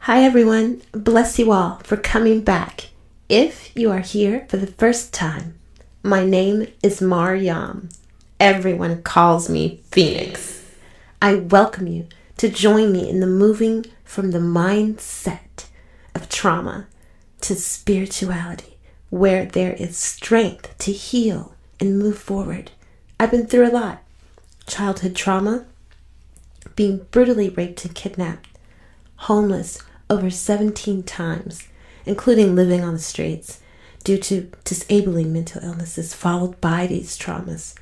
Hi everyone, bless you all for coming back. If you are here for the first time, my name is Mariam. Everyone calls me Phoenix. I welcome you to join me in the moving from the mindset of trauma to spirituality, where there is strength to heal and move forward. I've been through a lot. Childhood trauma, being brutally raped and kidnapped, homeless over 17 times, including living on the streets due to disabling mental illnesses followed by these traumas.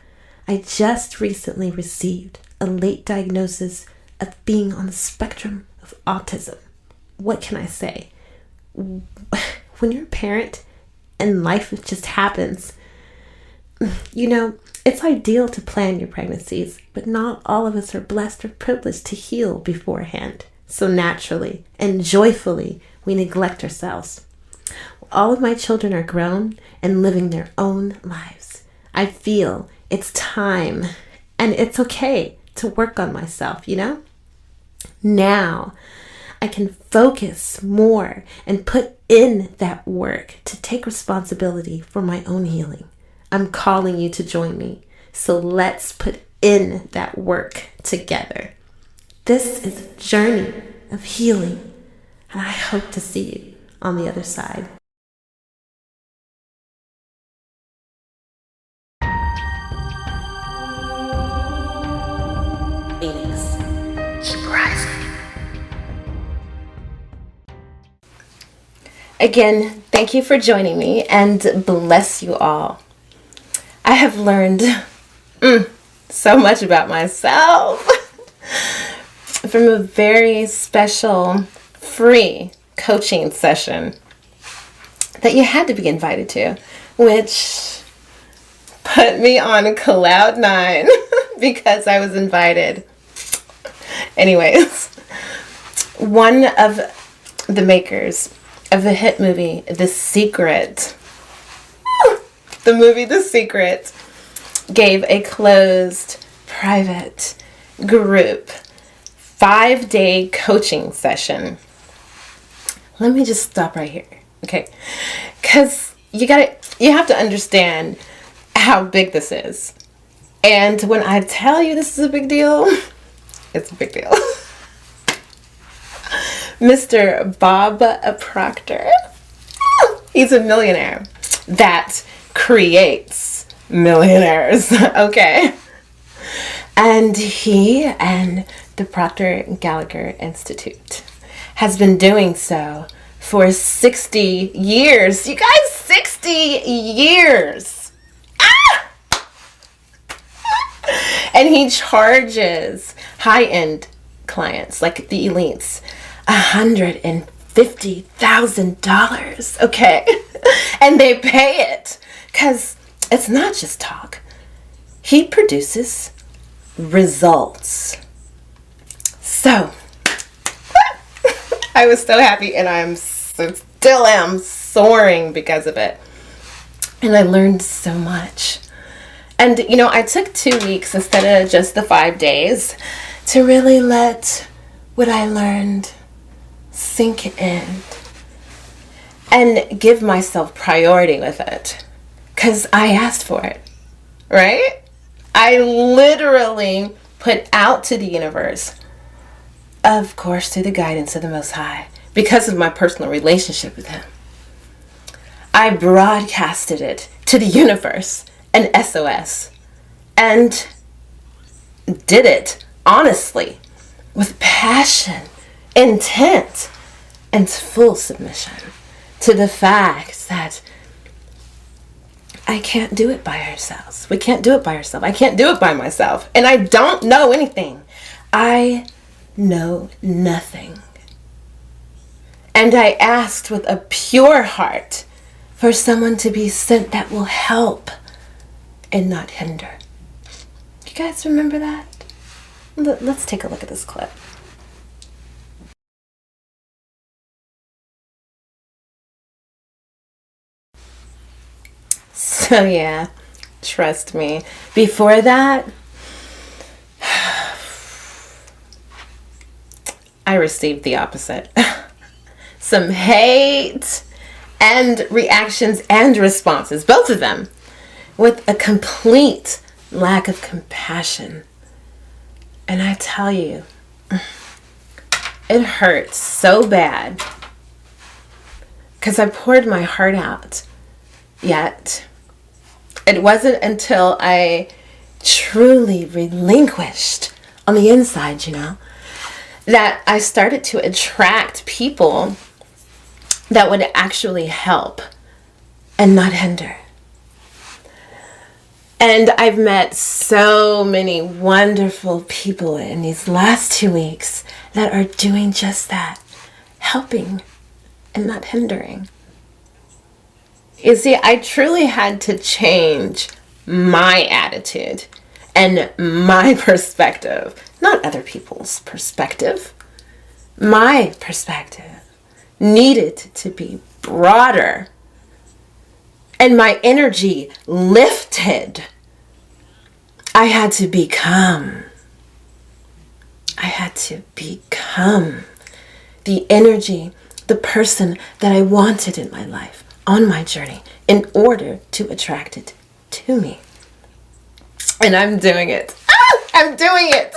I just recently received a late diagnosis of being on the spectrum of autism. What can I say? When you're a parent and life just happens, it's ideal to plan your pregnancies, but not all of us are blessed or privileged to heal beforehand. So naturally and joyfully, we neglect ourselves. All of my children are grown and living their own lives. I feel it's time and it's okay to work on myself, Now, I can focus more and put in that work to take responsibility for my own healing. I'm calling you to join me. So let's put in that work together. This is a journey of healing, and I hope to see you on the other side. Phoenix, surprising. Again, thank you for joining me, and bless you all. I have learned so much about myself from a very special free coaching session that you had to be invited to, which put me on cloud nine because I was invited. Anyways, one of the makers of the hit movie The Secret, gave a closed, private group 5-day coaching session. Let me just stop right here, okay? Because you have to understand how big this is. And when I tell you this is a big deal, it's a big deal. Mr. Bob Proctor, he's a millionaire that creates millionaires, okay? And he and the Proctor & Gallagher Institute has been doing so for 60 years. You guys, 60 years! Ah! And he charges high-end clients, like the elites, $150,000, okay? And they pay it because it's not just talk. He produces results. So, I was so happy, and still am soaring because of it. And I learned so much. And, I took 2 weeks instead of just the 5 days to really let what I learned sink in and give myself priority with it. Because I asked for it, right? I literally put out to the universe, of course, through the guidance of the Most High, because of my personal relationship with Him. I broadcasted it to the universe, an SOS, and did it honestly, with passion, intent, and full submission to the fact that I can't do it by ourselves. We can't do it by ourselves. I can't do it by myself. And I don't know anything. I know nothing. And I asked with a pure heart for someone to be sent that will help and not hinder. You guys remember that? Let's take a look at this clip. So yeah, trust me. Before that, I received the opposite. some hate, and reactions and responses, both of them, with a complete lack of compassion. And I tell you, it hurts so bad because I poured my heart out. Yet, it wasn't until I truly relinquished on the inside, that I started to attract people that would actually help and not hinder. And I've met so many wonderful people in these last 2 weeks that are doing just that, helping and not hindering. You see, I truly had to change my attitude and my perspective, not other people's perspective. My perspective needed to be broader and my energy lifted. I had to become the energy, the person that I wanted in my life on my journey in order to attract it to me. And I'm doing it. I'm doing it.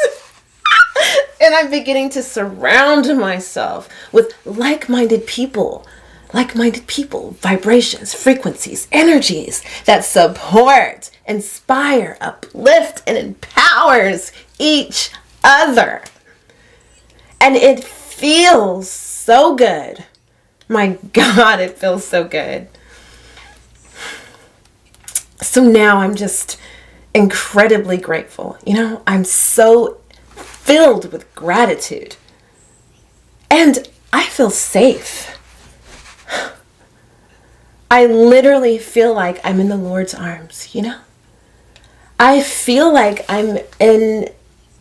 And I'm beginning to surround myself with like-minded people, vibrations, frequencies, energies that support, inspire, uplift, and empowers each other. And it feels so good. My God, it feels so good. So now I'm just incredibly grateful. I'm so filled with gratitude. And I feel safe. I literally feel like I'm in the Lord's arms, I feel like I'm in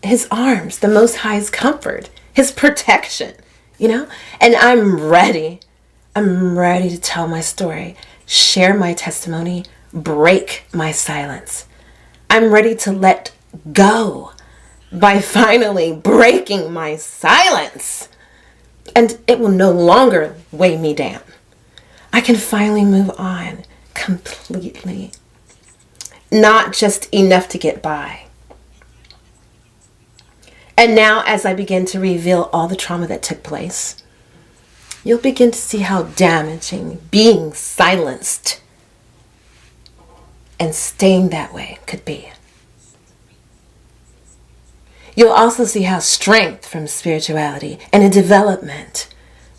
His arms, the Most High's comfort, His protection, and I'm ready. I'm ready to tell my story, share my testimony, break my silence. I'm ready to let go by finally breaking my silence. And it will no longer weigh me down. I can finally move on completely. Not just enough to get by. And now as I begin to reveal all the trauma that took place, you'll begin to see how damaging being silenced and staying that way could be. You'll also see how strength from spirituality and a development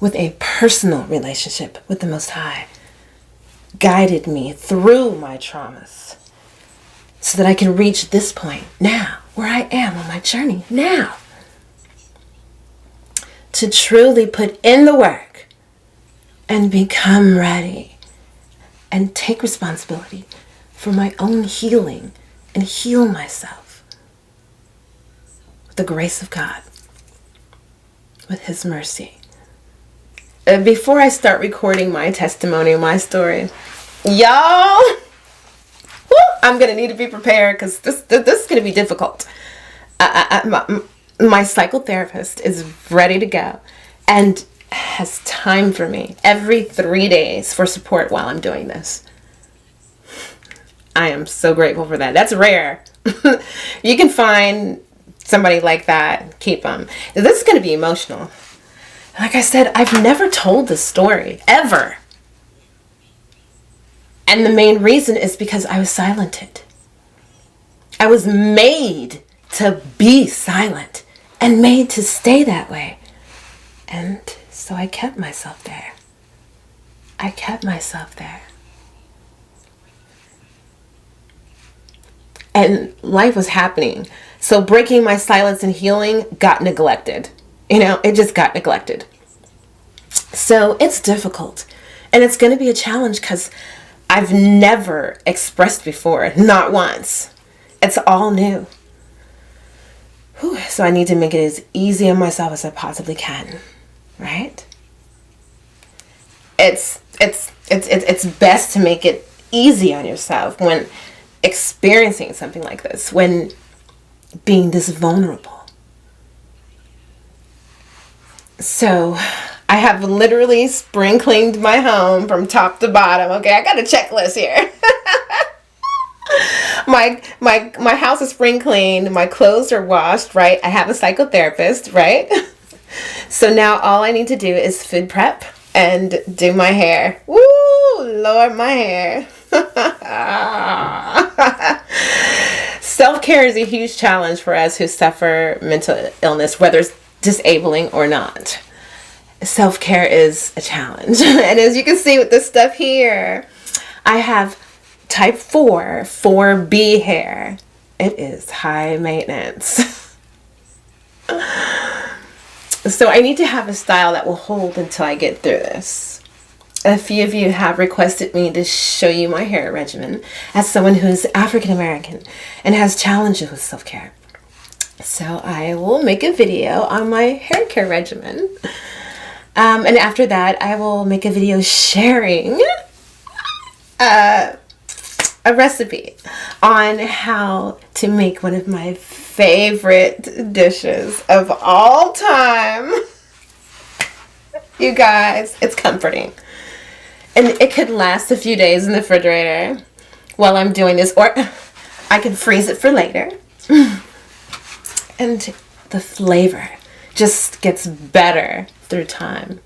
with a personal relationship with the Most High guided me through my traumas so that I can reach this point now, where I am on my journey now, to truly put in the work and become ready and take responsibility for my own healing and heal myself. The grace of God, with His mercy. Before I start recording my testimony, my story, y'all, I'm going to need to be prepared because this is going to be difficult. My psychotherapist is ready to go and has time for me every 3 days for support while I'm doing this. I am so grateful for that. That's rare. You can find somebody like that, keep them. This is going to be emotional. Like I said, I've never told this story, ever. And the main reason is because I was silenced. I was made to be silent and made to stay that way. And so I kept myself there. And life was happening. So breaking my silence and healing got neglected. It just got neglected. So it's difficult. And it's going to be a challenge because I've never expressed before. Not once. It's all new. Whew. So I need to make it as easy on myself as I possibly can. Right? It's best to make it easy on yourself when experiencing something like this, when being this vulnerable. So I I have literally spring cleaned my home from top to bottom. Okay, I got a checklist here. My house is spring cleaned. My clothes are washed, right? I have a psychotherapist, right? So now all I need to do is food prep and do my hair. Woo! Lord, my hair. Self-care is a huge challenge for us who suffer mental illness, whether it's disabling or not. Self-care is a challenge. And as you can see with this stuff here, I have type 4, 4B hair. It is high maintenance. So I need to have a style that will hold until I get through this. A few of you have requested me to show you my hair regimen as someone who is African American and has challenges with self-care. So I will make a video on my hair care regimen. And after that, I will make a video sharing a recipe on how to make one of my favorite dishes of all time. You guys, it's comforting. And it could last a few days in the refrigerator while I'm doing this, or I can freeze it for later. And the flavor just gets better through time.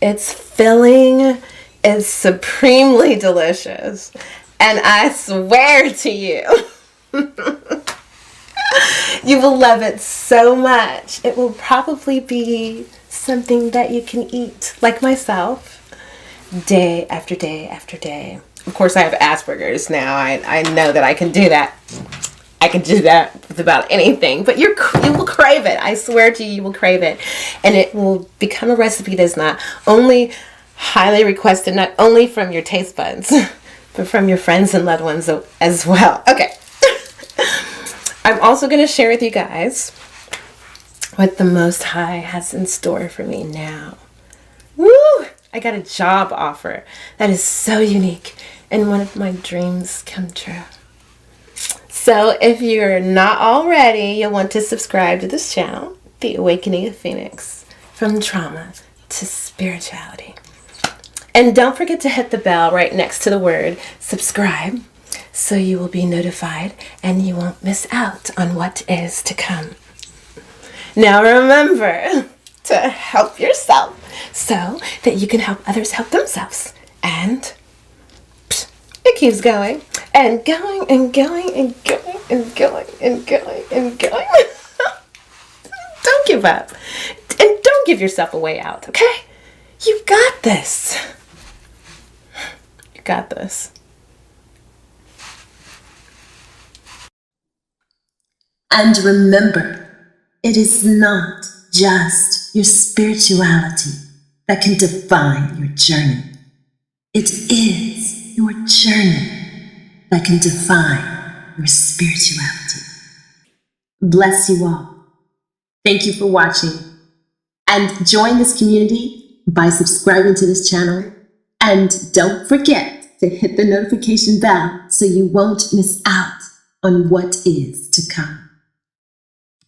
It's filling, it's supremely delicious, and I swear to you, you will love it so much. It will probably be something that you can eat, like myself, day after day after day. Of course, I have Asperger's now. I know that I can do that. I can do that with about anything, but you will crave it. I swear to you, you will crave it. And it will become a recipe that's not only highly requested, not only from your taste buds, but from your friends and loved ones as well. Okay. I'm also going to share with you guys what the Most High has in store for me now. Woo! I got a job offer that is so unique and one of my dreams come true. So if you're not already, you'll want to subscribe to this channel, The Awakening of Phoenix, from trauma to spirituality. And don't forget to hit the bell right next to the word subscribe so you will be notified and you won't miss out on what is to come. Now remember to help yourself so that you can help others help themselves. And it keeps going and going and going and going and going and going and going. Don't give up. And don't give yourself a way out, okay? You got this. You got this. And remember, it is not just your spirituality that can define your journey. It is your journey that can define your spirituality. Bless you all. Thank you for watching. And join this community by subscribing to this channel. And don't forget to hit the notification bell so you won't miss out on what is to come.